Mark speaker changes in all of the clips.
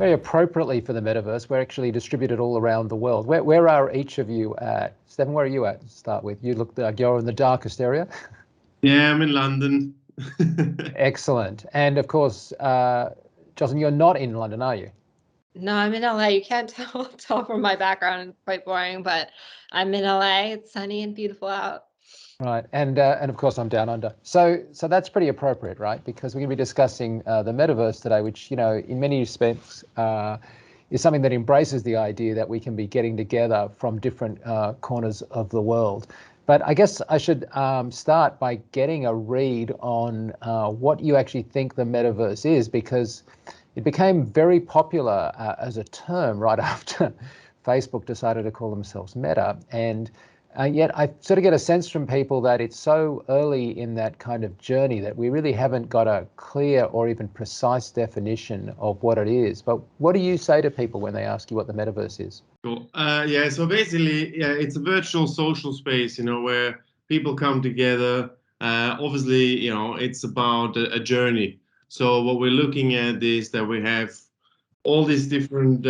Speaker 1: very appropriately for the metaverse, we're actually distributed all around the world. Where are each of you at? Stephen, where are you at to start with? You look like you're in the darkest area.
Speaker 2: Yeah, I'm in London.
Speaker 1: Excellent. And of course, Jocelyn, you're not in London, are you?
Speaker 3: No, I'm in LA. You can't tell from my background. It's quite boring, but I'm in LA. It's sunny and beautiful out.
Speaker 1: Right, and of course I'm down under. So that's pretty appropriate, right? Because we're going to be discussing the metaverse today, which, you know, in many respects is something that embraces the idea that we can be getting together from different corners of the world. But I guess I should start by getting a read on what you actually think the metaverse is, because it became very popular as a term right after Facebook decided to call themselves Meta. And yet I sort of get a sense from people that it's so early in that kind of journey that we really haven't got a clear or even precise definition of what it is. But what do you say to people when they ask you what the metaverse is?
Speaker 2: Cool. Yeah, so basically, yeah, it's a virtual social space, you know, where people come together. Obviously, you know, it's about a journey. So what we're looking at is that we have all these different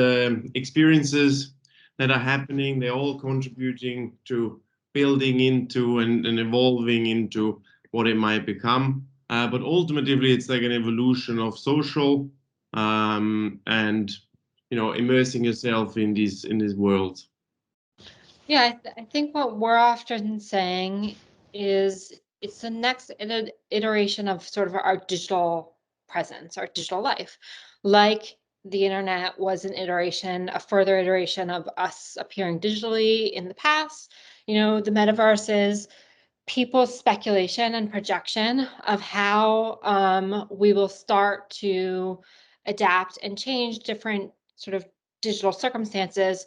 Speaker 2: experiences that are happening. They're all contributing to building into and evolving into what it might become. But ultimately, it's like an evolution of social and, you know, immersing yourself in these worlds.
Speaker 3: Yeah, I think what we're often saying is it's the next iteration of sort of our digital presence, our digital life. Like the internet was an iteration, a further iteration of us appearing digitally in the past. You know, the metaverse is people's speculation and projection of how we will start to adapt and change different sort of digital circumstances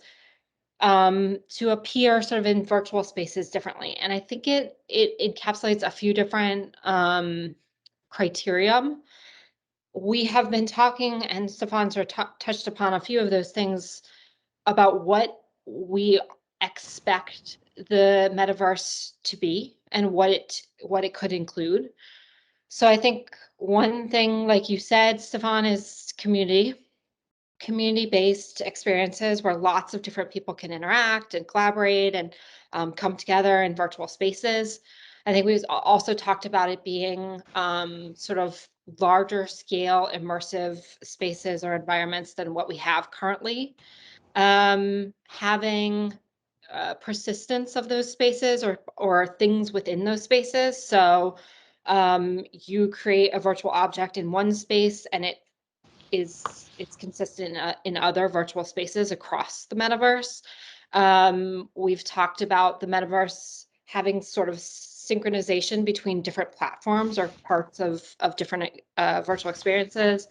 Speaker 3: to appear sort of in virtual spaces differently. And I think it encapsulates a few different criteria. We have been talking, and Stefan sort of touched upon a few of those things about what we expect the metaverse to be and what it could include. So I think one thing, like you said, Stefan, is community-based experiences where lots of different people can interact and collaborate and come together in virtual spaces. I think we've also talked about it being sort of larger scale immersive spaces or environments than what we have currently. Having persistence of those spaces or things within those spaces. So you create a virtual object in one space and it's consistent in other virtual spaces across the metaverse. We've talked about the metaverse having sort of synchronization between different platforms or parts of different virtual experiences.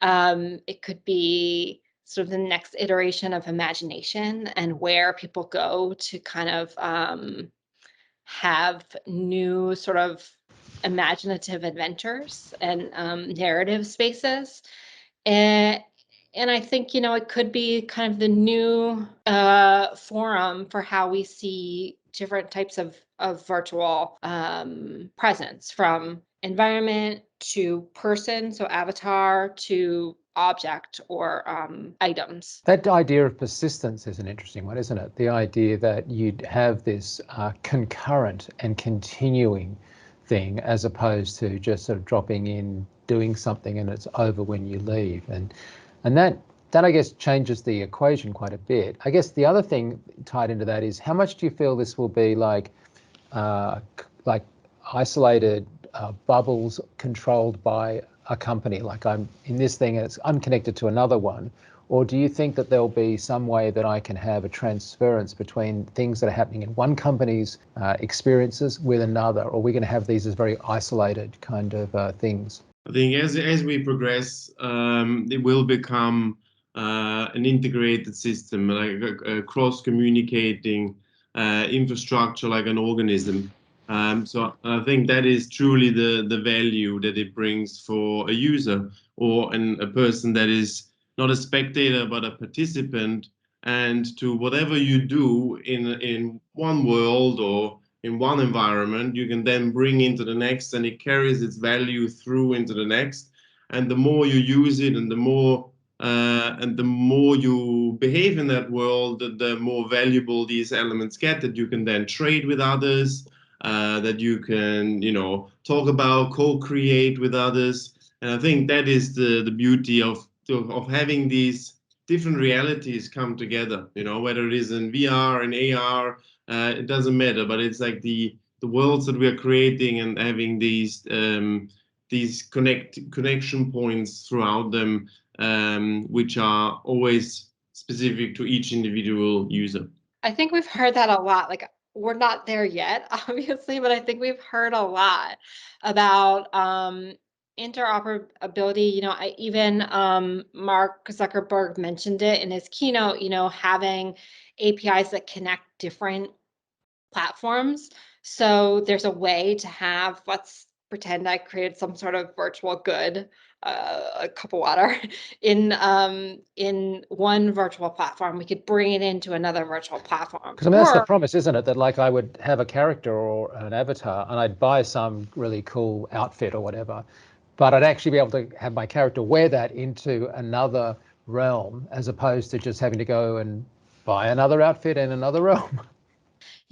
Speaker 3: It could be sort of the next iteration of imagination and where people go to kind of have new sort of imaginative adventures and narrative spaces. And I think, you know, it could be kind of the new forum for how we see different types of virtual presence, from environment to person, so avatar, to object or items.
Speaker 1: That idea of persistence is an interesting one, isn't it? The idea that you'd have this concurrent and continuing thing as opposed to just sort of dropping in, doing something and it's over when you leave. And that I guess changes the equation quite a bit. I guess the other thing tied into that is how much do you feel this will be like isolated bubbles controlled by a company, like I'm in this thing and it's unconnected to another one? Or do you think that there'll be some way that I can have a transference between things that are happening in one company's experiences with another? Or are we going to have these as very isolated kind of things?
Speaker 2: I think as we progress, it will become an integrated system, like a cross-communicating infrastructure, like an organism. So I think that is truly the value that it brings for a user or a person that is not a spectator but a participant. And to whatever you do in one world or in one environment, you can then bring into the next, and it carries its value through into the next. And the more you use it and the more and the more you behave in that world, the more valuable these elements get, that you can then trade with others, that you can, talk about, co-create with others. And I think that is the beauty of having these different realities come together, whether it is in VR and AR, it doesn't matter, but it's like the worlds that we are creating and having these connection points throughout them, which are always specific to each individual user.
Speaker 3: I think we've heard that a lot. Like, we're not there yet, obviously, but I think we've heard a lot about interoperability. Even Mark Zuckerberg mentioned it in his keynote, having APIs that connect different platforms. So there's a way to have, let's pretend I created some sort of virtual good, a cup of water in one virtual platform. We could bring it into another virtual platform.
Speaker 1: Because that's the promise, isn't it? That like I would have a character or an avatar and I'd buy some really cool outfit or whatever, but I'd actually be able to have my character wear that into another realm as opposed to just having to go and buy another outfit in another realm.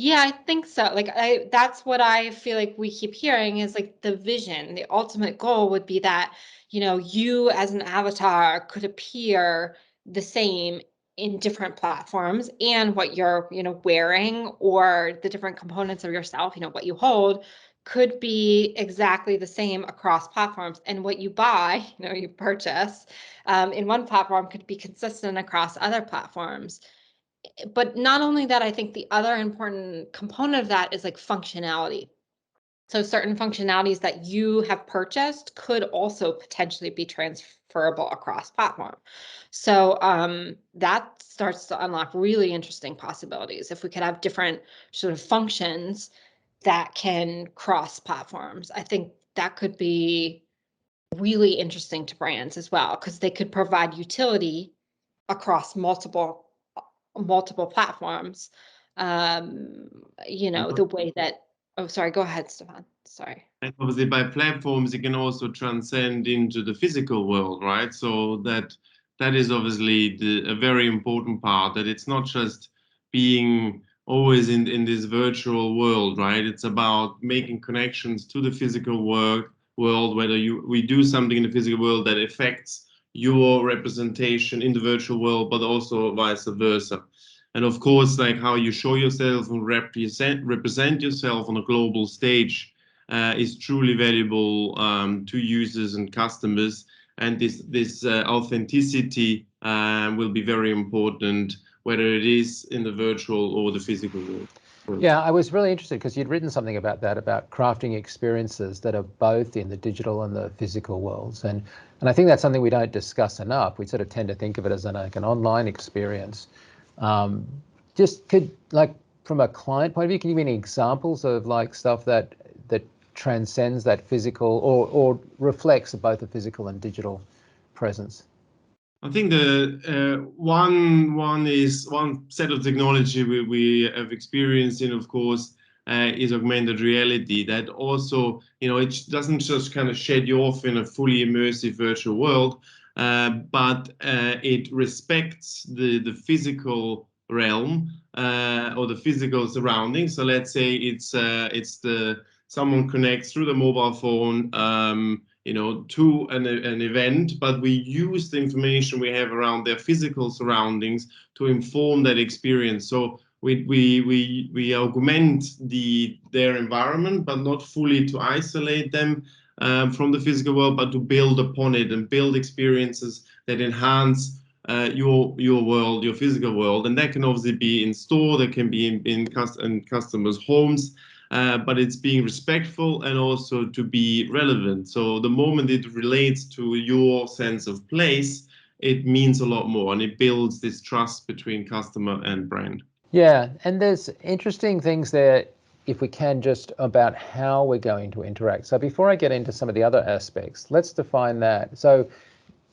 Speaker 3: Yeah, I think so. Like that's what I feel like we keep hearing is like the vision, the ultimate goal would be that, you as an avatar could appear the same in different platforms, and what you're, wearing, or the different components of yourself, what you hold, could be exactly the same across platforms. And what you buy, you purchase in one platform could be consistent across other platforms. But not only that, I think the other important component of that is like functionality. So certain functionalities that you have purchased could also potentially be transferable across platform. So that starts to unlock really interesting possibilities. If we could have different sort of functions that can cross platforms, I think that could be really interesting to brands as well, because they could provide utility across multiple platforms. The way that, oh, sorry, go ahead, Stefan. Sorry.
Speaker 2: And obviously by platforms, you can also transcend into the physical world, right? So that is obviously a very important part, that it's not just being always in this virtual world, right? It's about making connections to the physical world, whether we do something in the physical world that affects your representation in the virtual world, but also vice versa. And of course, like how you show yourself and represent yourself on a global stage is truly valuable to users and customers. And this authenticity will be very important, whether it is in the virtual or the physical world.
Speaker 1: Yeah, I was really interested because you'd written something about that, about crafting experiences that are both in the digital and the physical worlds. And I think that's something we don't discuss enough. We sort of tend to think of it as an online experience. Just could, like, from a client point of view, can you give me any examples of like stuff that transcends that physical or reflects both a physical and digital presence?
Speaker 2: I think the one set of technology we have experienced in, of course, is augmented reality. That also, it doesn't just kind of shed you off in a fully immersive virtual world, but it respects the physical realm or the physical surroundings. So let's say it's someone connects through the mobile phone, to an event, but we use the information we have around their physical surroundings to inform that experience. So we augment their environment, but not fully to isolate them from the physical world, but to build upon it and build experiences that enhance your world, your physical world. And that can obviously be in store, that can be in customers' homes. But it's being respectful and also to be relevant. So the moment it relates to your sense of place, it means a lot more, and it builds this trust between customer and brand.
Speaker 1: Yeah, and there's interesting things there, if we can, just about how we're going to interact. So before I get into some of the other aspects, let's define that. So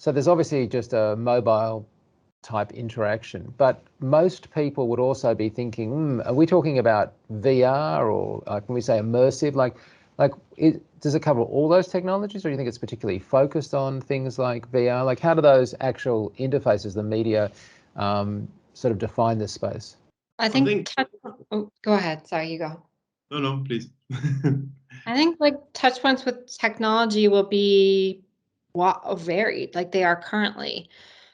Speaker 1: there's obviously just a mobile type interaction, but most people would also be thinking, are we talking about VR or can we say immersive? Like, Like, does it cover all those technologies, or do you think it's particularly focused on things like VR? Like, how do those actual interfaces, the media, sort of define this space?
Speaker 3: I think oh, go ahead. Sorry, you go.
Speaker 2: No, please.
Speaker 3: I think like touch points with technology will be varied like they are currently.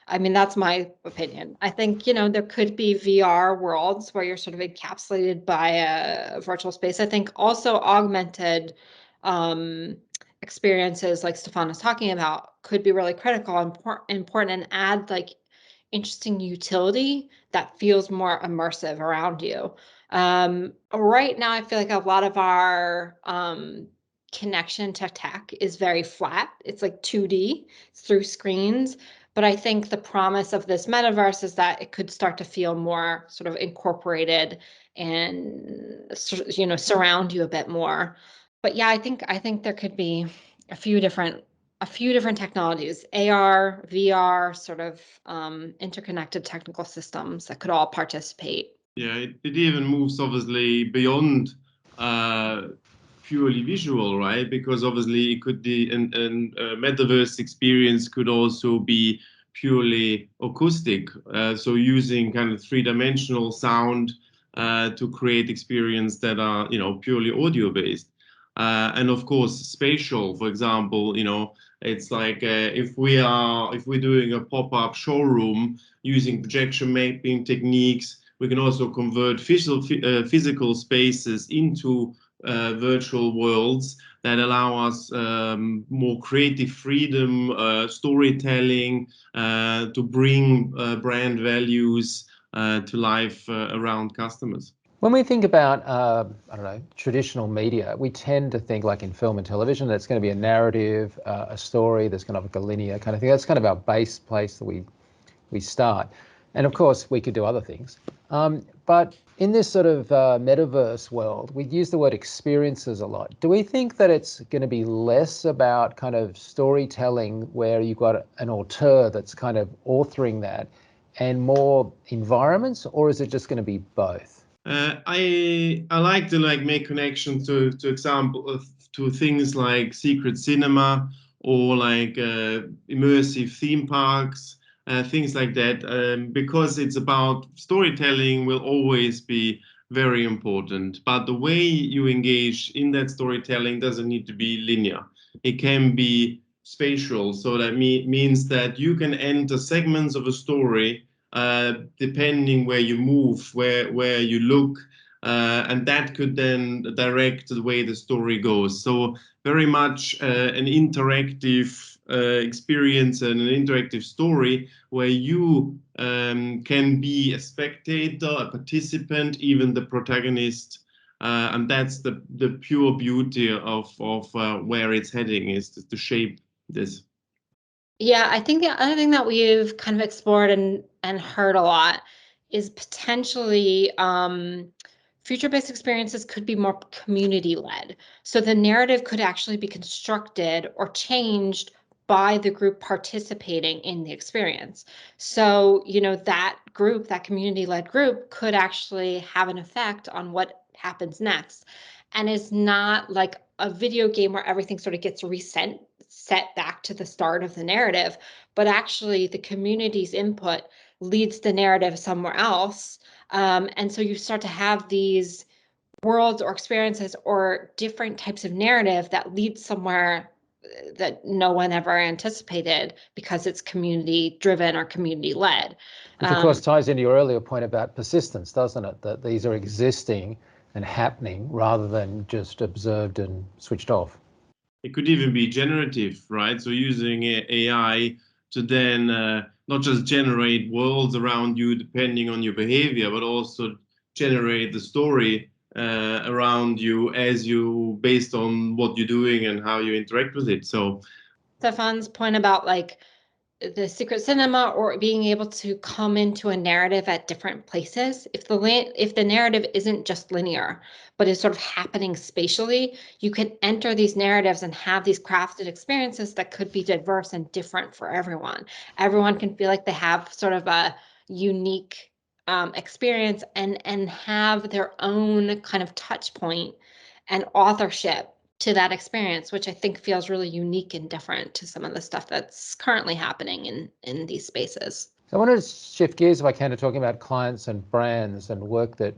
Speaker 3: I mean, that's my opinion. I think, there could be VR worlds where you're sort of encapsulated by a virtual space. I think also augmented experiences like Stefan was talking about could be really critical, important, and add like interesting utility that feels more immersive around you. Right now, I feel like a lot of our connection to tech is very flat. It's like 2D, it's through screens. But I think the promise of this metaverse is that it could start to feel more sort of incorporated and, surround you a bit more. But yeah, I think there could be a few different technologies, AR, VR, sort of interconnected technical systems that could all participate.
Speaker 2: Yeah, it even moves obviously beyond purely visual, right? Because obviously it could be an metaverse experience could also be purely acoustic. So using kind of three-dimensional sound to create experience that are, purely audio based. And of course, spatial, for example, it's like if we're doing a pop-up showroom using projection mapping techniques, we can also convert physical spaces into virtual worlds that allow us more creative freedom, storytelling, to bring brand values to life around customers.
Speaker 1: When we think about, I don't know, traditional media, we tend to think like in film and television, that's going to be a narrative, a story, that's kind of like a linear kind of thing. That's kind of our base place that we start. And of course, we could do other things. But in this sort of metaverse world, we use the word experiences a lot. Do we think that it's going to be less about kind of storytelling where you've got an auteur that's kind of authoring that and more environments, or is it just going to be both?
Speaker 2: I like to make connections to example to things like secret cinema or like immersive theme parks, things like that, because it's about storytelling will always be very important. But the way you engage in that storytelling doesn't need to be linear. It can be spatial, so that means that you can enter segments of a story depending where you move, where you look, and that could then direct the way the story goes. So very much an interactive experience and an interactive story where you can be a spectator, a participant, even the protagonist. And that's the pure beauty of where it's heading, is to shape this.
Speaker 3: Yeah, I think the other thing that we've kind of explored and heard a lot is potentially future-based experiences could be more community-led. So the narrative could actually be constructed or changed by the group participating in the experience. So, that group, that community-led group, could actually have an effect on what happens next. And it's not like a video game where everything sort of gets set back to the start of the narrative, but actually the community's input leads the narrative somewhere else. And so you start to have these worlds or experiences or different types of narrative that lead somewhere that no one ever anticipated because it's community driven or community led.
Speaker 1: Which of course ties into your earlier point about persistence, doesn't it? That these are existing and happening rather than just observed and switched off.
Speaker 2: It could even be generative, right? So using AI to then not just generate worlds around you depending on your behavior, but also generate the story around you based on what you're doing and how you interact with it. So
Speaker 3: Stefan's point about like the secret cinema or being able to come into a narrative at different places. If the narrative isn't just linear, but is sort of happening spatially, you can enter these narratives and have these crafted experiences that could be diverse and different for everyone. Everyone can feel like they have sort of a unique experience and have their own kind of touch point and authorship to that experience, which I think feels really unique and different to some of the stuff that's currently happening in these spaces.
Speaker 1: So I want to shift gears, if I can, to talking about clients and brands and work that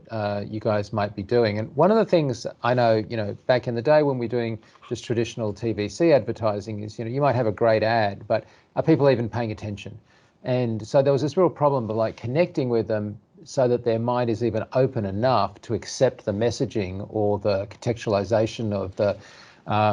Speaker 1: you guys might be doing. And one of the things I know, back in the day when we're doing just traditional TVC advertising is, you might have a great ad, but are people even paying attention? And so there was this real problem of like connecting with them so that their mind is even open enough to accept the messaging or the contextualization of the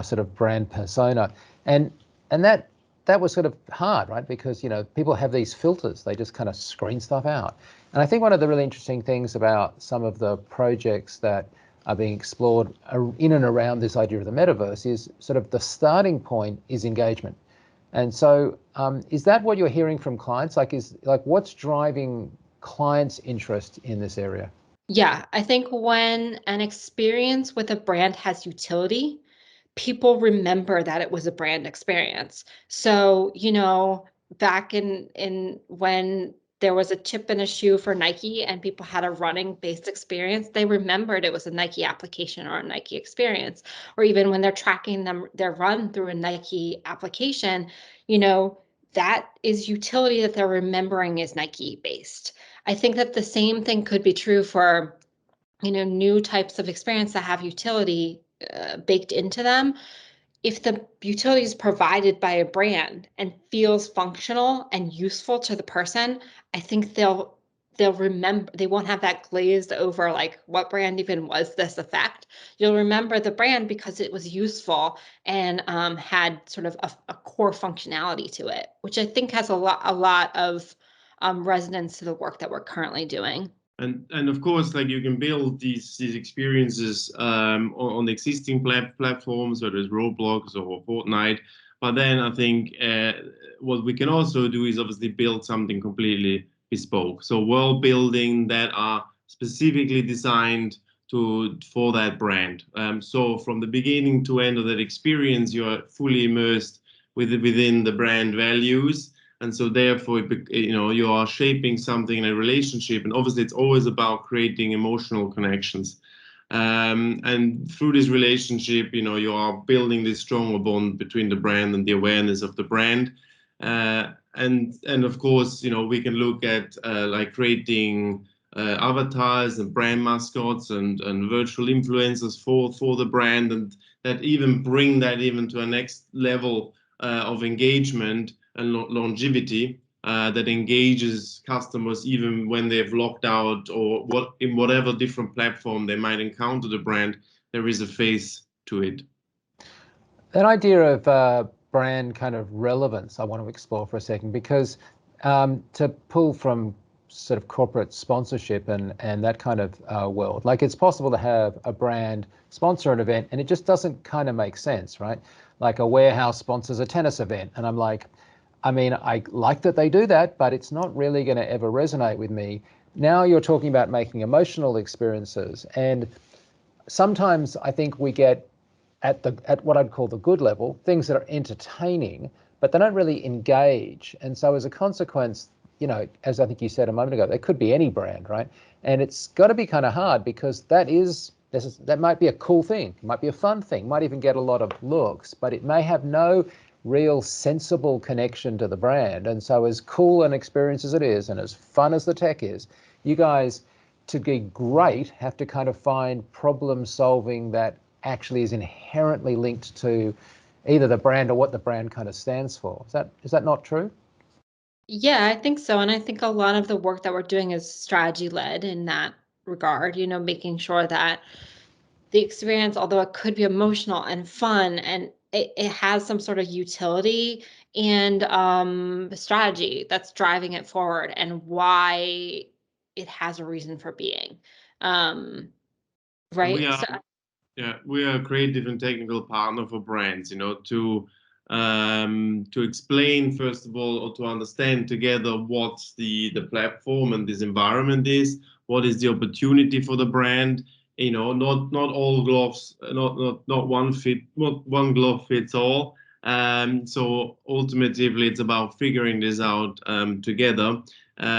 Speaker 1: sort of brand persona. And that was sort of hard, right? Because, people have these filters, they just kind of screen stuff out. And I think one of the really interesting things about some of the projects that are being explored in and around this idea of the metaverse is sort of the starting point is engagement. And so is that what you're hearing from clients? Like what's driving clients' interest in this area?
Speaker 3: Yeah, I think when an experience with a brand has utility, people remember that it was a brand experience. So, back in when there was a chip in a shoe for Nike and people had a running based experience, they remembered it was a Nike application or a Nike experience. Or even when they're tracking their run through a Nike application, that is utility that they're remembering is Nike based. I think that the same thing could be true for, new types of experience that have utility baked into them. If the utility is provided by a brand and feels functional and useful to the person, I think they'll remember. They won't have that glazed over, like, what brand even was this effect? You'll remember the brand because it was useful and had sort of a core functionality to it, which I think has a lot of resonance to the work that we're currently doing.
Speaker 2: And of course, like, you can build these experiences on existing platforms, whether it's Roblox or Fortnite. But then I think what we can also do is obviously build something completely bespoke. So world building that are specifically designed for that brand. So from the beginning to end of that experience, you are fully immersed within the brand values. And so therefore, you are shaping something in a relationship. And obviously, it's always about creating emotional connections. And through this relationship, you are building this stronger bond between the brand and the awareness of the brand. And of course, we can look at like creating avatars and brand mascots and virtual influencers for the brand, and that even bring that even to a next level of engagement and longevity that engages customers even when they've logged out or in whatever different platform they might encounter the brand. There is a face to it.
Speaker 1: That idea of brand kind of relevance I want to explore for a second, because to pull from sort of corporate sponsorship and that kind of world, like, it's possible to have a brand sponsor an event and it just doesn't kind of make sense, right? Like a warehouse sponsors a tennis event and I'm like, I mean, I like that they do that, but it's not really going to ever resonate with me. Now you're talking about making emotional experiences, and sometimes I think we get at what I'd call the good level, things that are entertaining, but they don't really engage. And so as a consequence, as I think you said a moment ago, there could be any brand, right? And it's got to be kind of hard because that might be a cool thing, it might be a fun thing, might even get a lot of looks, but it may have no real sensible connection to the brand. And so as cool an experience as it is and as fun as the tech is, you guys, to be great, have to kind of find problem solving that actually is inherently linked to either the brand or what the brand kind of stands for. Is that not true?
Speaker 3: Yeah, I think so. And I think a lot of the work that we're doing is strategy led in that regard, making sure that the experience, although it could be emotional and fun and it has some sort of utility and strategy that's driving it forward and why it has a reason for being. Right.
Speaker 2: We are a creative and technical partner for brands, to explain, first of all, or to understand together what the platform and this environment is, what is the opportunity for the brand. Not all gloves, not one glove fits all. So ultimately, it's about figuring this out together.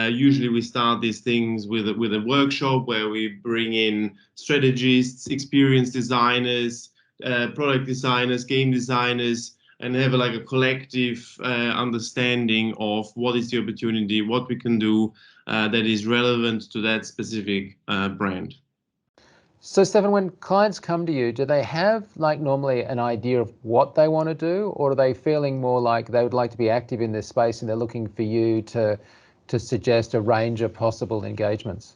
Speaker 2: Usually, we start these things with a workshop where we bring in strategists, experienced designers, product designers, game designers, and have like a collective understanding of what is the opportunity, what we can do that is relevant to that specific brand.
Speaker 1: So Stefan, when clients come to you, do they have like normally an idea of what they want to do, or are they feeling more like they would like to be active in this space and they're looking for you to suggest a range of possible engagements?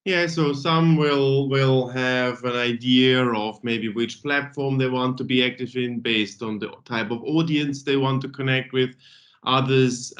Speaker 2: Yeah, so some will have an idea of maybe which platform they want to be active in based on the type of audience they want to connect with. Others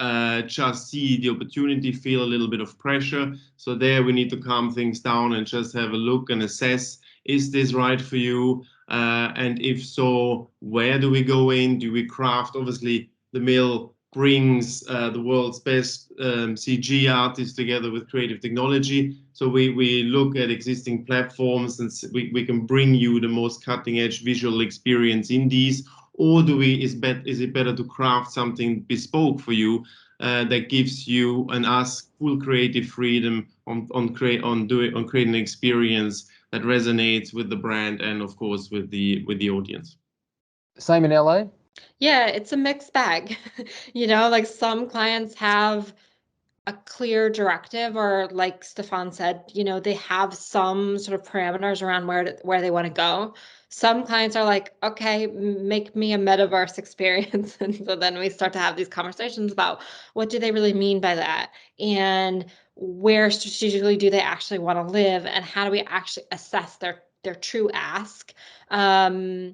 Speaker 2: just see the opportunity, feel a little bit of pressure. So there we need to calm things down and just have a look and assess, is this right for you? And if so, where do we go in? Do we craft? Obviously, the mill brings the world's best CG artists together with creative technology. So we look at existing platforms and we can bring you the most cutting edge visual experience in these. Or is it better to craft something bespoke for you that gives you and us full creative freedom on creating an experience that resonates with the brand and of course with the audience.
Speaker 1: Same in LA?
Speaker 3: Yeah, it's a mixed bag. Like some clients have a clear directive, or like Stefan said, they have some sort of parameters around where they want to go. Some clients are like, okay, make me a metaverse experience. And so then we start to have these conversations about what do they really mean by that? And where strategically do they actually want to live? And how do we actually assess their true ask to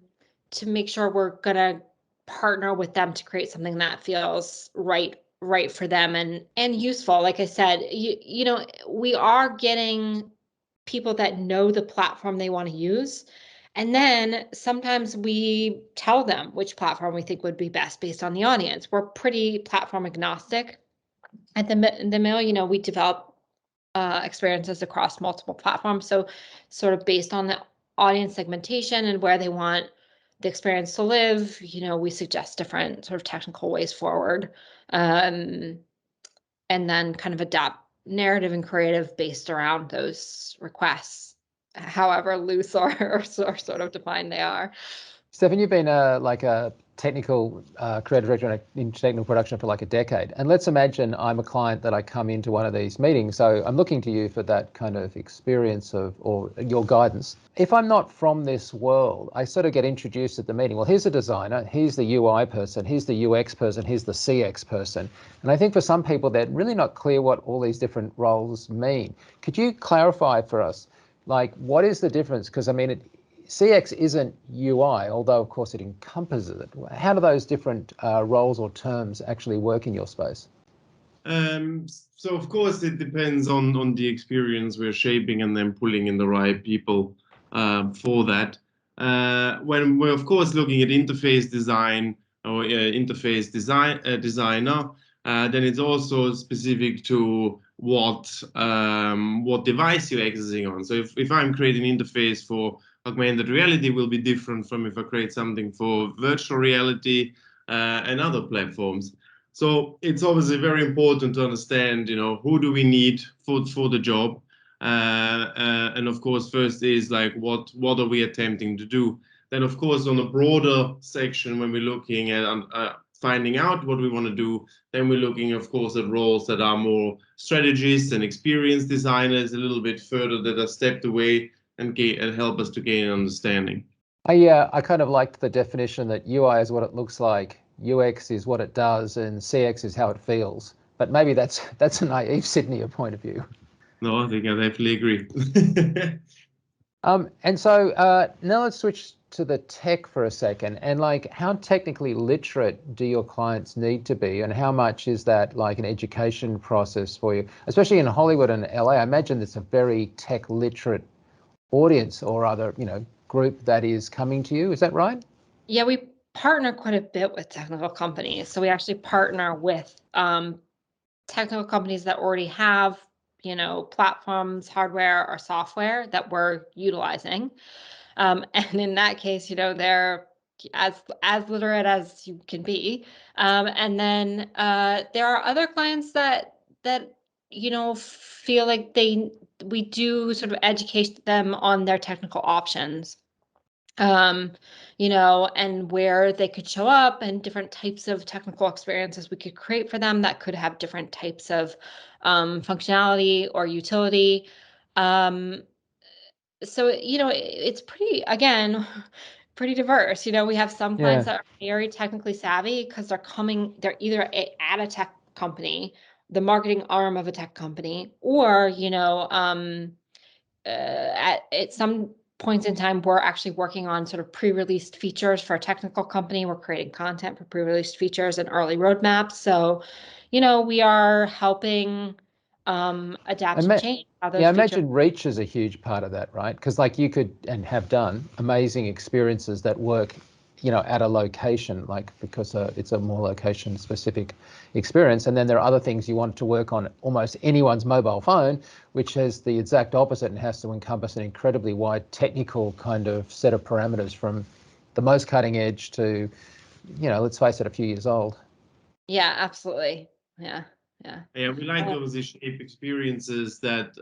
Speaker 3: make sure we're going to partner with them to create something that feels right for them and useful. Like I said, we are getting people that know the platform they want to use. And then sometimes we tell them which platform we think would be best based on the audience. We're pretty platform agnostic at the mill. We develop experiences across multiple platforms. So sort of based on the audience segmentation and where they want the experience to live, we suggest different sort of technical ways forward. And then kind of adapt narrative and creative based around those requests, however loose or sort of defined they are.
Speaker 1: Stefan, you've been like a technical creative director in technical production for like a decade. And let's imagine I'm a client that I come into one of these meetings. So I'm looking to you for that kind of experience or your guidance. If I'm not from this world, I sort of get introduced at the meeting. Well, here's a designer, here's the UI person, here's the UX person, here's the CX person. And I think for some people, they're really not clear what all these different roles mean. Could you clarify for us, like, what is the difference? Because I mean, CX isn't UI, although of course it encompasses it. How do those different roles or terms actually work in your space?
Speaker 2: So of course it depends on the experience we're shaping and then pulling in the right people for that. When we're of course looking at interface design or interface designer, then it's also specific to what device you're accessing on. So if I'm creating an interface for augmented reality, will be different from if I create something for virtual reality and other platforms. So it's obviously very important to understand, who do we need for the job, and of course, first is like what are we attempting to do. Then, of course, on a broader section, when we're looking at finding out what we want to do, then we're looking, of course, at roles that are more strategists and experienced designers, a little bit further that are stepped away and help us to gain an understanding.
Speaker 1: I kind of liked the definition that UI is what it looks like, UX is what it does, and CX is how it feels. But maybe that's a naive Sydney point of view.
Speaker 2: No, I think I definitely agree.
Speaker 1: And so now let's switch to the tech for a second. And like, how technically literate do your clients need to be, and how much is that like an education process for you, especially in Hollywood and LA? I imagine it's a very tech literate audience or other, group that is coming to you. Is that right?
Speaker 3: Yeah, we partner quite a bit with technical companies. So we actually partner with technical companies that already have, platforms, hardware or software that we're utilizing. And in that case, they're as literate as you can be. And then there are other clients that feel like we do sort of educate them on their technical options. you know, and where they could show up and different types of technical experiences we could create for them that could have different types of functionality or utility. So, you know, it's pretty, again, pretty diverse. You know, we have some clients that are very technically savvy because they're either at a tech company, the marketing arm of a tech company, or, you know, at some points in time, we're actually working on sort of pre-released features for a technical company. We're creating content for pre-released features and early roadmaps. So, you know, we are helping adapt and change how those
Speaker 1: I
Speaker 3: features.
Speaker 1: imagine reach is a huge part of that, right? Because like you could and have done amazing experiences that work, you know, at a location, like because it's a more location specific experience. And then there are other things you want to work on almost anyone's mobile phone, which has the exact opposite and has to encompass an incredibly wide technical kind of set of parameters from the most cutting edge to, you know, let's face it, a few years old.
Speaker 3: Yeah, absolutely. Yeah.
Speaker 2: Yeah, we like those shape experiences that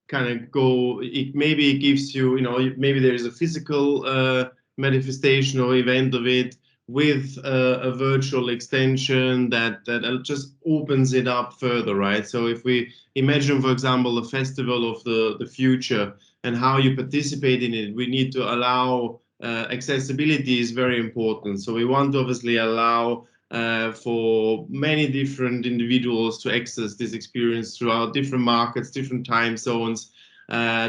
Speaker 2: kind of go. Maybe it gives you, you know, maybe there is a physical manifestation or event of it with a virtual extension that just opens it up further, right? So if we imagine, for example, a festival of the future and how you participate in it, we need to allow accessibility is very important. So we want to obviously allow for many different individuals to access this experience throughout different markets, different time zones,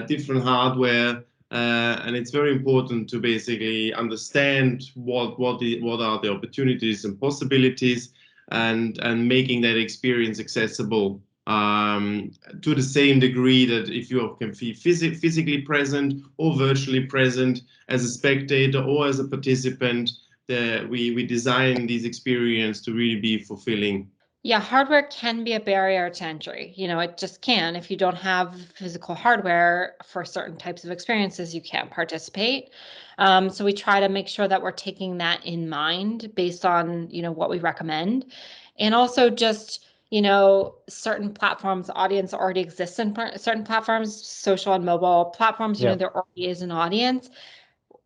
Speaker 2: different hardware. And it's very important to basically understand what are the opportunities and possibilities, and making that experience accessible to the same degree that if you can be physically present or virtually present as a spectator or as a participant, we design these experiences to really be fulfilling.
Speaker 3: Yeah, hardware can be a barrier to entry. You know, it just can. If you don't have physical hardware for certain types of experiences, you can't participate. So we try to make sure that we're taking that in mind based on, you know, what we recommend. And also just, you know, certain platforms, audience already exists in certain platforms, social and mobile platforms, you know, there already is an audience,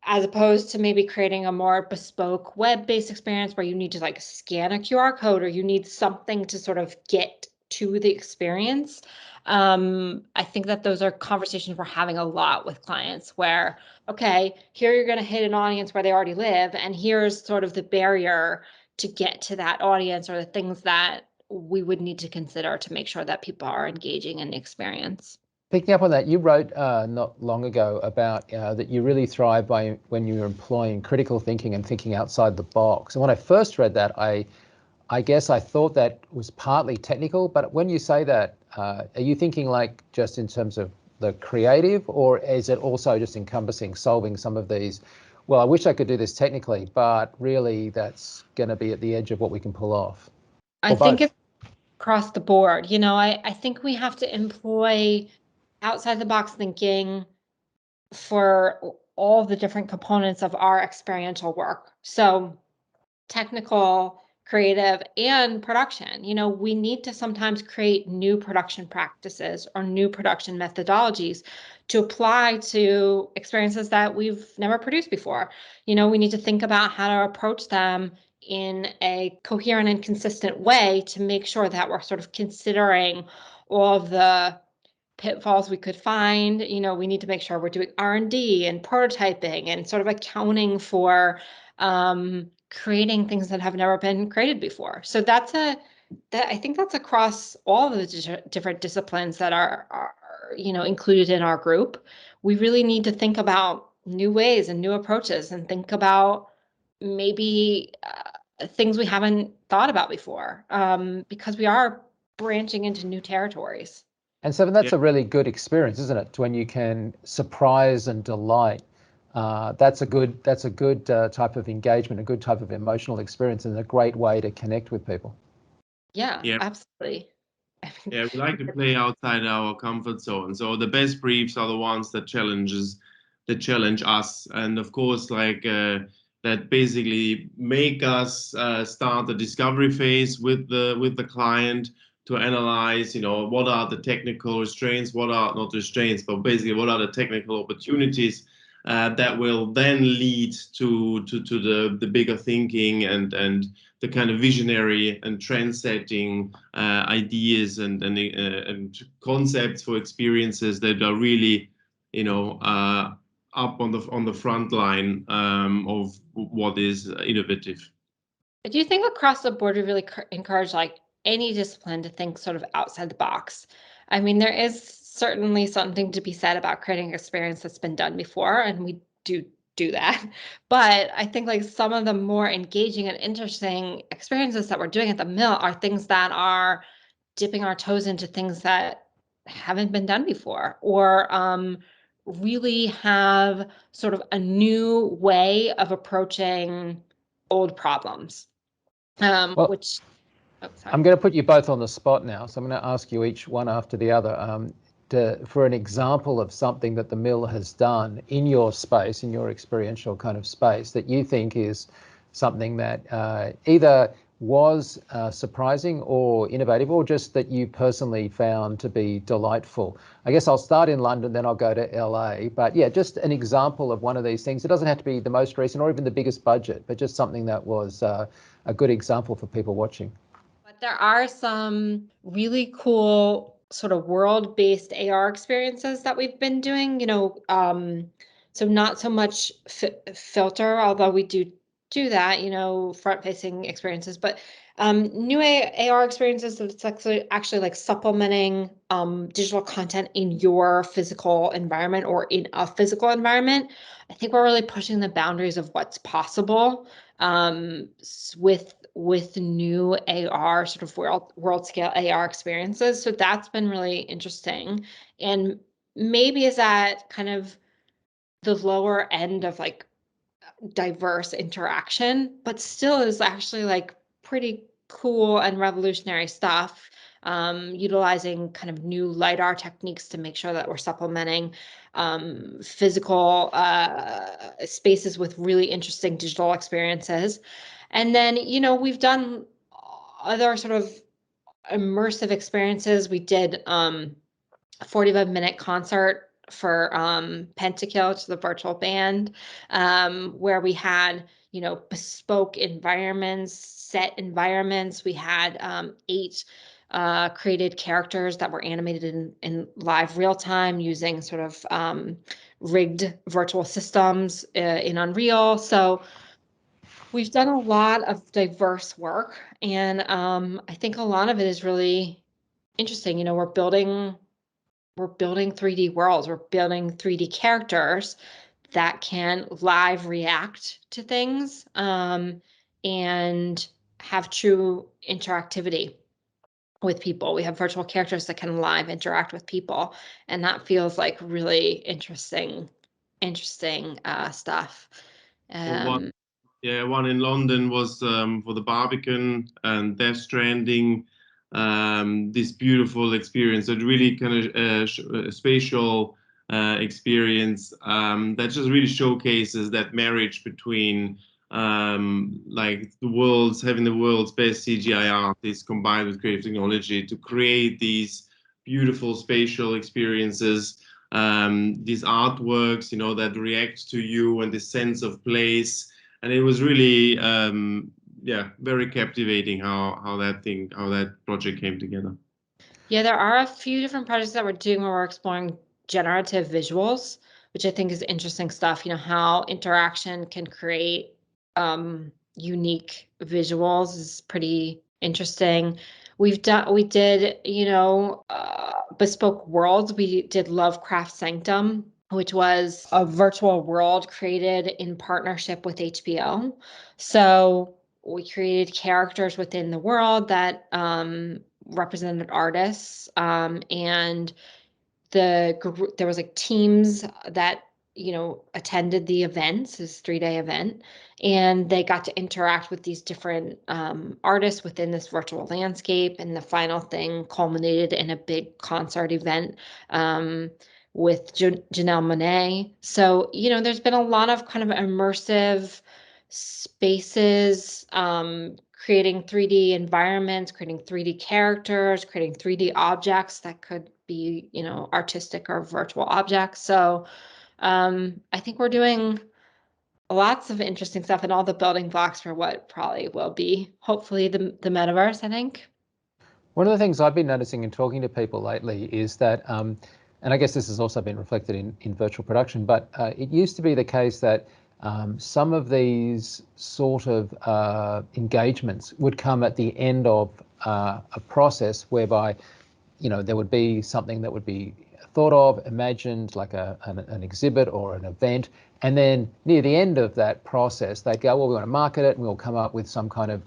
Speaker 3: as opposed to maybe creating a more bespoke web-based experience where you need to like scan a QR code or you need something to sort of get to the experience. I think that those are conversations we're having a lot with clients where, okay, here you're going to hit an audience where they already live, and here's sort of the barrier to get to that audience or the things that we would need to consider to make sure that people are engaging in the experience.
Speaker 1: Picking up on that, you wrote not long ago about that you really thrive by when you're employing critical thinking and thinking outside the box. And when I first read that, I guess I thought that was partly technical, but when you say that, are you thinking like just in terms of the creative, or is it also just encompassing solving some of these, well, I wish I could do this technically, but really that's going to be at the edge of what we can pull off?
Speaker 3: I think it's across the board. You know, I think we have to employ outside the box thinking for all the different components of our experiential work. So technical, creative, and production. You know, we need to sometimes create new production practices or new production methodologies to apply to experiences that we've never produced before. You know, we need to think about how to approach them in a coherent and consistent way to make sure that we're sort of considering all of the pitfalls we could find. You know, we need to make sure we're doing R&D and prototyping and sort of accounting for creating things that have never been created before. So I think that's across all of the different disciplines that are you know, included in our group. We really need to think about new ways and new approaches and think about maybe things we haven't thought about before, because we are branching into new territories.
Speaker 1: And so that's a really good experience, isn't it? When you can surprise and delight, that's a good type of engagement, a good type of emotional experience, and a great way to connect with people.
Speaker 3: Yeah, absolutely.
Speaker 2: Yeah, we like to play outside our comfort zone. So the best briefs are the ones that challenge us, and of course, like that basically make us start the discovery phase with the client to analyze, you know, what are the technical restraints, what are not restraints, but basically what are the technical opportunities that will then lead to the bigger thinking and the kind of visionary and trend-setting ideas and concepts for experiences that are really, you know, up on the front line of what is innovative.
Speaker 3: I do think across the board we really encourage like any discipline to think sort of outside the box. I mean, there is certainly something to be said about creating an experience that's been done before, and we do that. But I think like some of the more engaging and interesting experiences that we're doing at the mill are things that are dipping our toes into things that haven't been done before, or really have sort of a new way of approaching old problems.
Speaker 1: Well,
Speaker 3: Which, oh, sorry.
Speaker 1: I'm going to put you both on the spot now, so I'm going to ask you each one after the other for an example of something that the mill has done in your space, in your experiential kind of space, that you think is something that either was surprising or innovative, or just that you personally found to be delightful. I guess I'll start in London, then I'll go to LA. But yeah, just an example of one of these things. It doesn't have to be the most recent or even the biggest budget, but just something that was a good example for people watching.
Speaker 3: But there are some really cool sort of world-based AR experiences that we've been doing, you know, so not so much filter, although we do that, you know, front-facing experiences, but new AR experiences that's actually like supplementing digital content in your physical environment or in a physical environment. I think we're really pushing the boundaries of what's possible with new AR sort of world scale AR experiences. So that's been really interesting. And maybe is that kind of the lower end of like diverse interaction, but still is actually like pretty cool and revolutionary stuff, utilizing kind of new LiDAR techniques to make sure that we're supplementing physical spaces with really interesting digital experiences. And then, you know, we've done other sort of immersive experiences. We did a 45-minute concert for Pentakill, which is the virtual band, where we had, you know, bespoke environments, set environments. We had 8 created characters that were animated in live real time using sort of rigged virtual systems in Unreal. So we've done a lot of diverse work, and I think a lot of it is really interesting. You know, we're building 3D worlds, we're building 3D characters that can live react to things and have true interactivity with people. We have virtual characters that can live interact with people, and that feels like really interesting stuff.
Speaker 2: One in London was for the Barbican and Death Stranding. This beautiful experience, a really kind of spatial experience that just really showcases that marriage between like having the world's best CGI artists combined with creative technology to create these beautiful spatial experiences, these artworks, you know, that react to you and this sense of place. And it was really very captivating how that project came together.
Speaker 3: Yeah, there are a few different projects that we're doing where we're exploring generative visuals, which I think is interesting stuff. You know, how interaction can create unique visuals is pretty interesting. We did, you know, bespoke worlds. We did Lovecraft Sanctum, which was a virtual world created in partnership with HBO. So we created characters within the world that represented artists, and there was like teams that, you know, attended the events, this 3-day event, and they got to interact with these different artists within this virtual landscape. And the final thing culminated in a big concert event with Janelle Monáe. So, you know, there's been a lot of kind of immersive spaces, creating 3D environments, creating 3D characters, creating 3D objects that could be, you know, artistic or virtual objects. So I think we're doing lots of interesting stuff and all the building blocks for what probably will be, hopefully, the metaverse, I think.
Speaker 1: One of the things I've been noticing in talking to people lately is that, and I guess this has also been reflected in virtual production, but it used to be the case that some of these sort of engagements would come at the end of a process whereby, there would be something that would be thought of, imagined, like an exhibit or an event, and then near the end of that process, they'd go, well, we want to market it, and we'll come up with some kind of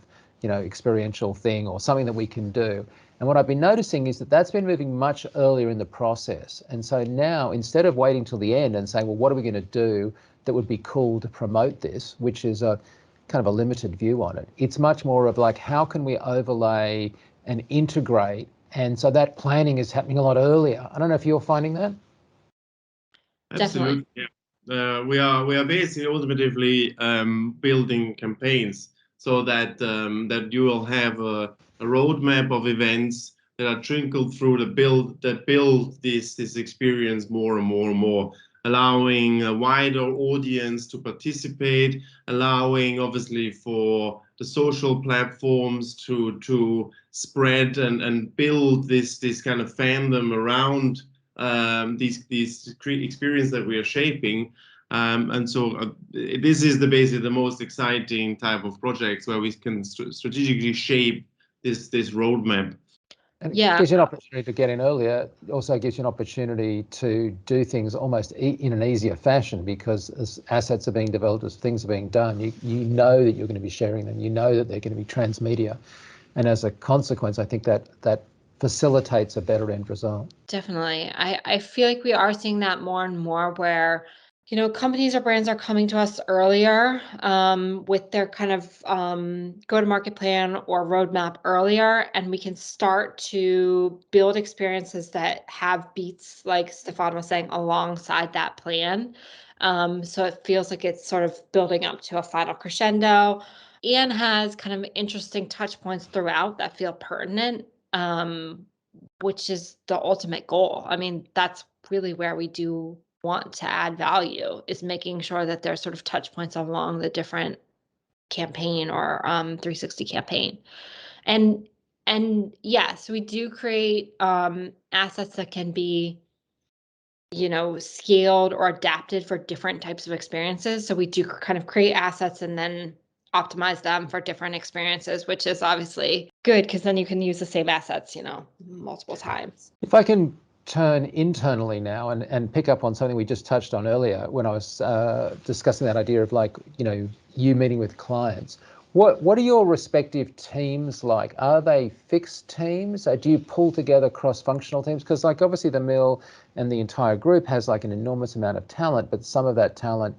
Speaker 1: experiential thing or something that we can do. And what I've been noticing is that that's been moving much earlier in the process. And so now, instead of waiting till the end and saying, well, what are we going to do that would be cool to promote this, which is a kind of a limited view on it, it's much more of like, how can we overlay and integrate? And so that planning is happening a lot earlier. I don't know if you're finding that.
Speaker 2: Absolutely. Yeah. We are basically ultimately building campaigns so that that you will have a roadmap of events that are trickled through that build this experience more and more and more, allowing a wider audience to participate, allowing obviously for the social platforms to spread and build this kind of fandom around these experience that we are shaping. And so this is basically the most exciting type of projects where we can strategically shape this roadmap.
Speaker 1: And it gives you an opportunity to get in earlier. It also gives you an opportunity to do things almost in an easier fashion, because as assets are being developed, as things are being done, you know that you're going to be sharing them. You know that they're going to be transmedia. And as a consequence, I think that facilitates a better end result.
Speaker 3: Definitely. I feel like we are seeing that more and more where, companies or brands are coming to us earlier with their kind of go-to-market plan or roadmap earlier, and we can start to build experiences that have beats, like Stefan was saying, alongside that plan. So it feels like it's sort of building up to a final crescendo and has kind of interesting touch points throughout that feel pertinent. Which is the ultimate goal. I mean, that's really where we do want to add value, is making sure that there's sort of touch points along the different campaign or 360 campaign. And yes, we do create assets that can be, scaled or adapted for different types of experiences. So we do kind of create assets and then optimize them for different experiences, which is obviously good, because then you can use the same assets, multiple times.
Speaker 1: If I can turn internally now and pick up on something we just touched on earlier when I was discussing that idea of like, you meeting with clients. What are your respective teams like? Are they fixed teams? Do you pull together cross-functional teams? Because like obviously the mill and the entire group has like an enormous amount of talent, but some of that talent,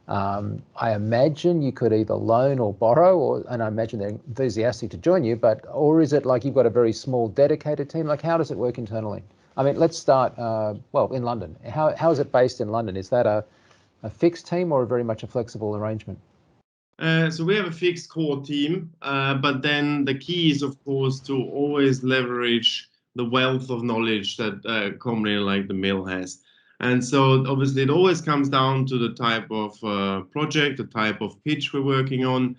Speaker 1: I imagine you could either loan or borrow, and I imagine they're enthusiastic to join you, or is it like you've got a very small dedicated team? Like how does it work internally? I mean, let's start, in London. How is it based in London? Is that a fixed team or very much a flexible arrangement?
Speaker 2: So we have a fixed core team, but then the key is, of course, to always leverage the wealth of knowledge that a company like the mill has. And so obviously it always comes down to the type of project, the type of pitch we're working on.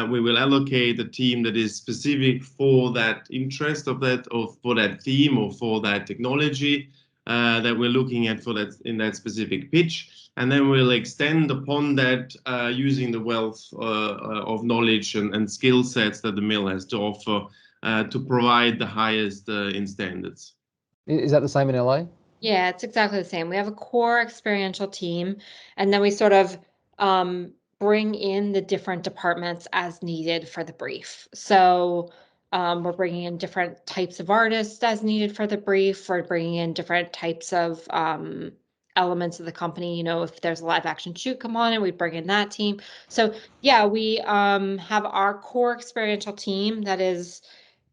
Speaker 2: We will allocate a team that is specific for that interest of that, or for that theme, or for that technology that we're looking at for that in that specific pitch. And then we'll extend upon that using the wealth of knowledge and skill sets that the mill has to offer to provide the highest in standards.
Speaker 1: Is that the same in LA?
Speaker 3: Yeah, it's exactly the same. We have a core experiential team, and then we sort of bring in the different departments as needed for the brief. So we're bringing in different types of artists as needed for the brief. We're bringing in different types of elements of the company. If there's a live action shoot come on, and we bring in that team. So yeah, we have our core experiential team that is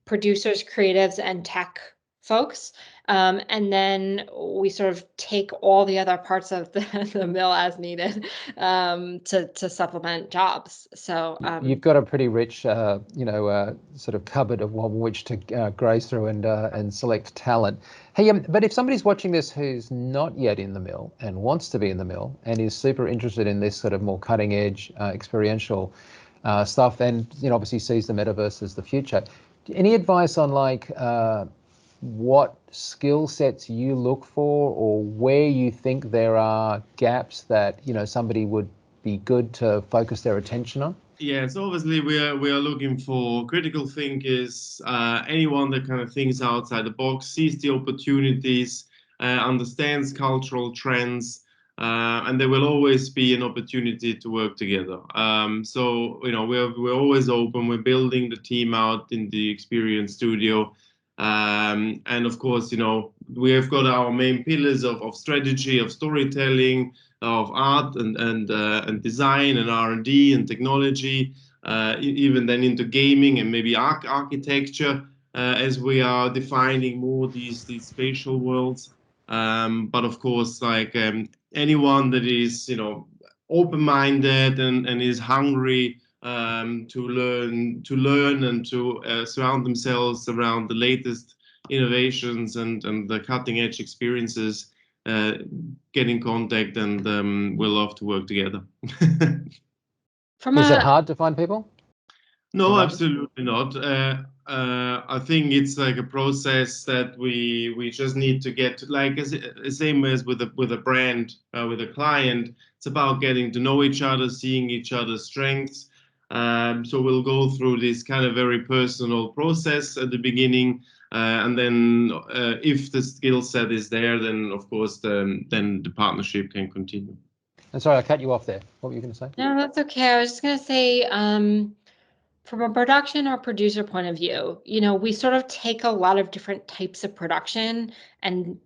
Speaker 3: producers, creatives, and tech folks. And then we sort of take all the other parts of the mill as needed to supplement jobs. So
Speaker 1: you've got a pretty rich, sort of cupboard of which to graze through and select talent. Hey, but if somebody's watching this who's not yet in the mill and wants to be in the mill and is super interested in this sort of more cutting edge experiential stuff, and obviously sees the metaverse as the future, any advice on like what skill sets you look for, or where you think there are gaps that somebody would be good to focus their attention on?
Speaker 2: Yeah, so obviously we are looking for critical thinkers, anyone that kind of thinks outside the box, sees the opportunities, understands cultural trends, and there will always be an opportunity to work together. So we're always open. We're building the team out in the Experience Studio. And of course, we have got our main pillars of strategy, of storytelling, of art and design and R&D and technology, even then into gaming and maybe architecture, as we are defining more these spatial worlds. But of course, like anyone that is open-minded and is hungry to learn and to surround themselves around the latest innovations and the cutting edge experiences, get in contact, and we'll love to work together.
Speaker 1: Is it hard to find people?
Speaker 2: No, absolutely not. I think it's like a process that we just need to get to, like same as with a brand, with a client. It's about getting to know each other, seeing each other's strengths. So we'll go through this kind of very personal process at the beginning, and then if the skill set is there, then of course then the partnership can continue.
Speaker 1: I'm sorry, I cut you off there. What were you going to say?
Speaker 3: No, that's okay. I was just going to say, from a production or producer point of view, we sort of take a lot of different types of production and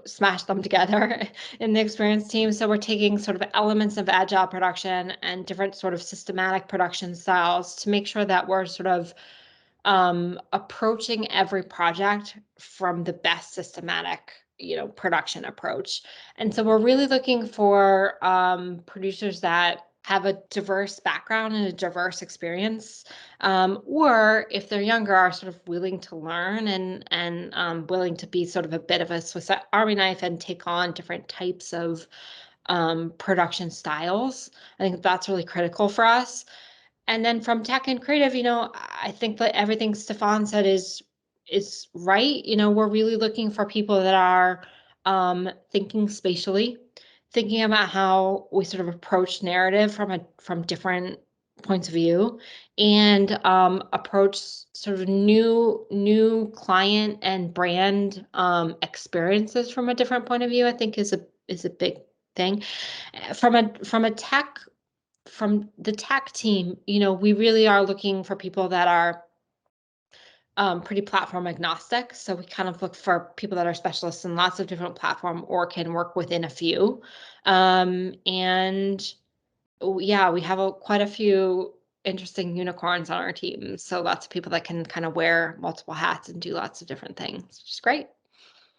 Speaker 3: smash them together in the experience team. So we're taking sort of elements of agile production and different sort of systematic production styles to make sure that we're sort of approaching every project from the best systematic production approach. And so we're really looking for producers that have a diverse background and a diverse experience, or if they're younger, are sort of willing to learn and willing to be sort of a bit of a Swiss Army knife and take on different types of production styles. I think that's really critical for us. And then from tech and creative, I think that everything Stefan said is right. We're really looking for people that are thinking spatially, thinking about how we sort of approach narrative from different points of view, and approach sort of new client and brand experiences from a different point of view. I think is a big thing. From the tech team, we really are looking for people that are pretty platform agnostic. So we kind of look for people that are specialists in lots of different platform or can work within a few. And yeah, we have quite a few interesting unicorns on our team. So lots of people that can kind of wear multiple hats and do lots of different things, which is great.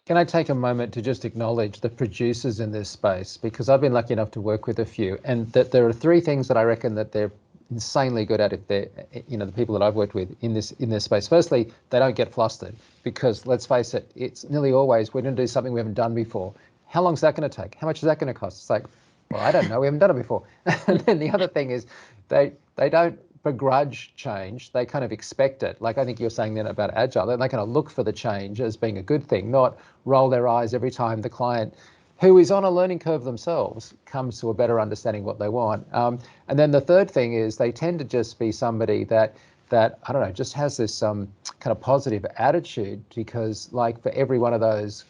Speaker 1: Can I take a moment to just acknowledge the producers in this space, because I've been lucky enough to work with a few, and that there are three things that I reckon that they're insanely good at if they're, the people that I've worked with in this space. Firstly, they don't get flustered, because let's face it, it's nearly always we're going to do something we haven't done before. How long is that going to take? How much is that going to cost? It's like, well, I don't know, we haven't done it before. And then the other thing is they don't begrudge change, they kind of expect it. Like I think you're saying then about agile, they're kind of look for the change as being a good thing, not roll their eyes every time the client, who is on a learning curve themselves, comes to a better understanding what they want. And then the third thing is they tend to just be somebody that I don't know, just has this kind of positive attitude, because like for every one of those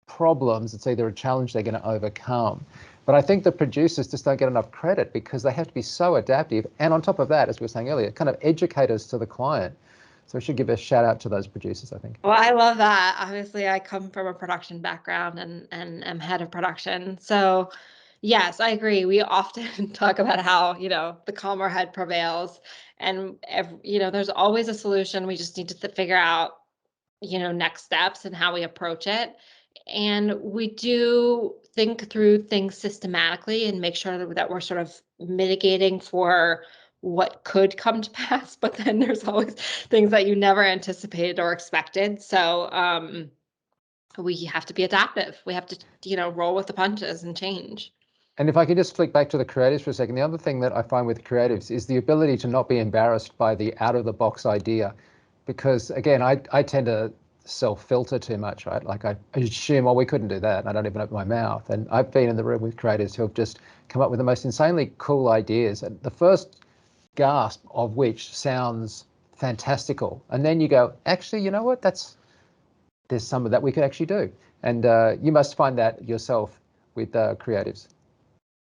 Speaker 1: problems, it's either a challenge they're going to overcome. But I think the producers just don't get enough credit, because they have to be so adaptive. And on top of that, as we were saying earlier, kind of educators to the client. So we should give a shout out to those producers, I think.
Speaker 3: Well, I love that. Obviously, I come from a production background and am head of production. So yes, I agree. We often talk about how, the calmer head prevails, and there's always a solution. We just need to figure out next steps and how we approach it. And we do think through things systematically and make sure that we're sort of mitigating for what could come to pass, but then there's always things that you never anticipated or expected. So we have to be adaptive. We have to, roll with the punches and change.
Speaker 1: And if I could just flick back to the creatives for a second, the other thing that I find with creatives is the ability to not be embarrassed by the out-of-the-box idea. Because again, I tend to self-filter too much, right? Like I assume, well, we couldn't do that, and I don't even open my mouth. And I've been in the room with creatives who have just come up with the most insanely cool ideas, and the first gasp of which sounds fantastical. And then you go, actually, you know what? There's some of that we could actually do. And you must find that yourself with creatives.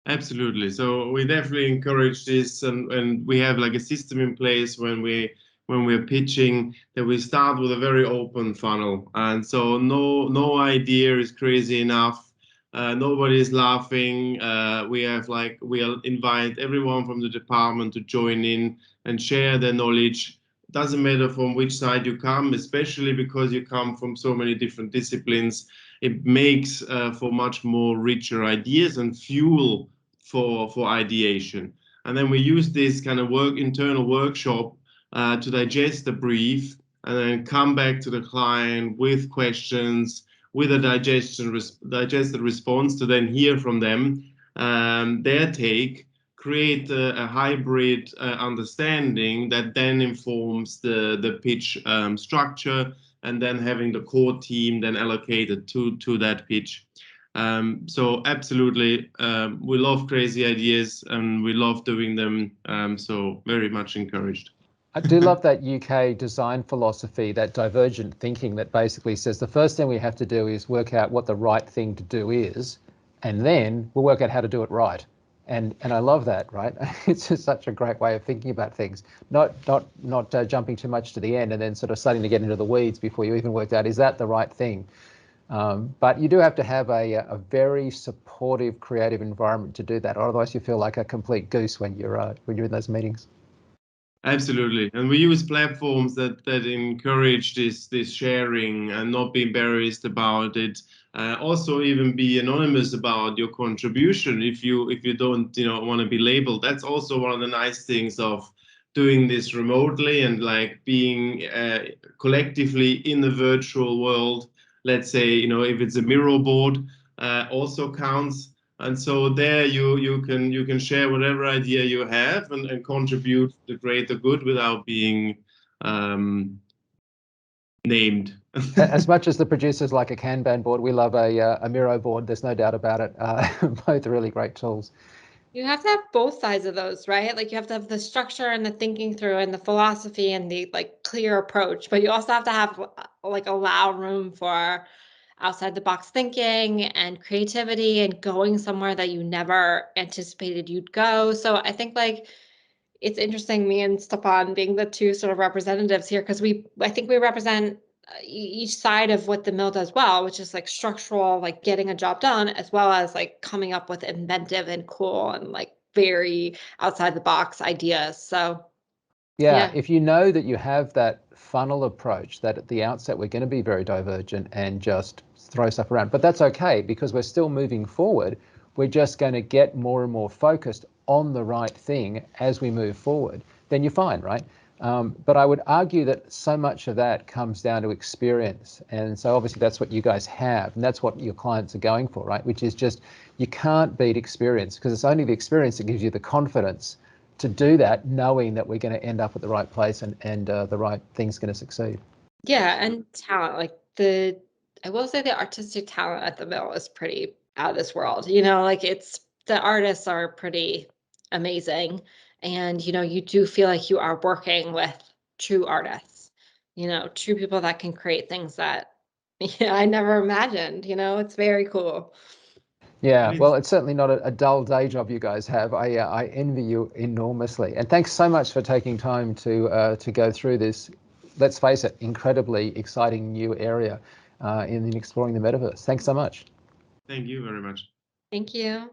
Speaker 2: Absolutely. So we definitely encourage this, and we have like a system in place when we're pitching, that we start with a very open funnel, and so no idea is crazy enough. Nobody is laughing. We'll invite everyone from the department to join in and share their knowledge. Doesn't matter from which side you come, especially because you come from so many different disciplines. It makes for much more richer ideas and fuel for ideation. And then we use this kind of internal workshop to digest the brief and then come back to the client with questions, with a digested response to then hear from them their take, create a hybrid understanding that then informs the pitch structure, and then having the core team then allocated to that pitch. So absolutely, we love crazy ideas and we love doing them. So very much encouraged.
Speaker 1: I do love that UK design philosophy, that divergent thinking that basically says the first thing we have to do is work out what the right thing to do is, and then we'll work out how to do it right. And I love that, right? It's just such a great way of thinking about things. Not jumping too much to the end and then sort of starting to get into the weeds before you even worked out, is that the right thing? But you do have to have a very supportive creative environment to do that, or otherwise you feel like a complete goose when you're in those meetings.
Speaker 2: Absolutely, and we use platforms that encourage this sharing and not be embarrassed about it. Also, even be anonymous about your contribution if you don't want to be labeled. That's also one of the nice things of doing this remotely and like being collectively in the virtual world. Let's say if it's a Miro board, also counts. And so there you can share whatever idea you have and contribute to the greater good without being named.
Speaker 1: As much as the producers like a Kanban board, we love a Miro board. There's no doubt about it. Both are really great tools.
Speaker 3: You have to have both sides of those, right? Like you have to have the structure and the thinking through and the philosophy and the like clear approach, but you also have to have like allow room for outside the box thinking and creativity and going somewhere that you never anticipated you'd go. So I think like it's interesting, me and Stepan being the two sort of representatives here, because I think we represent each side of what the mill does well, which is like structural, like getting a job done, as well as like coming up with inventive and cool and like very outside the box ideas. So
Speaker 1: yeah, if you know that you have that funnel approach, that at the outset we're going to be very divergent and just throw stuff around, but that's okay because we're still moving forward. We're just going to get more and more focused on the right thing as we move forward, then you're fine, right? But I would argue that so much of that comes down to experience. And so obviously that's what you guys have, and that's what your clients are going for, right? Which is just, you can't beat experience, because it's only the experience that gives you the confidence to do that, knowing that we're going to end up at the right place and the right thing's going to succeed.
Speaker 3: Yeah, and talent, like I will say the artistic talent at the mill is pretty out of this world. Like the artists are pretty amazing. And, you do feel like you are working with true artists, true people that can create things that I never imagined, it's very cool.
Speaker 1: Yeah, well, it's certainly not a dull day job you guys have. I envy you enormously. And thanks so much for taking time to go through this, let's face it, incredibly exciting new area in exploring the metaverse. Thanks so much.
Speaker 2: Thank you very much.
Speaker 3: Thank you.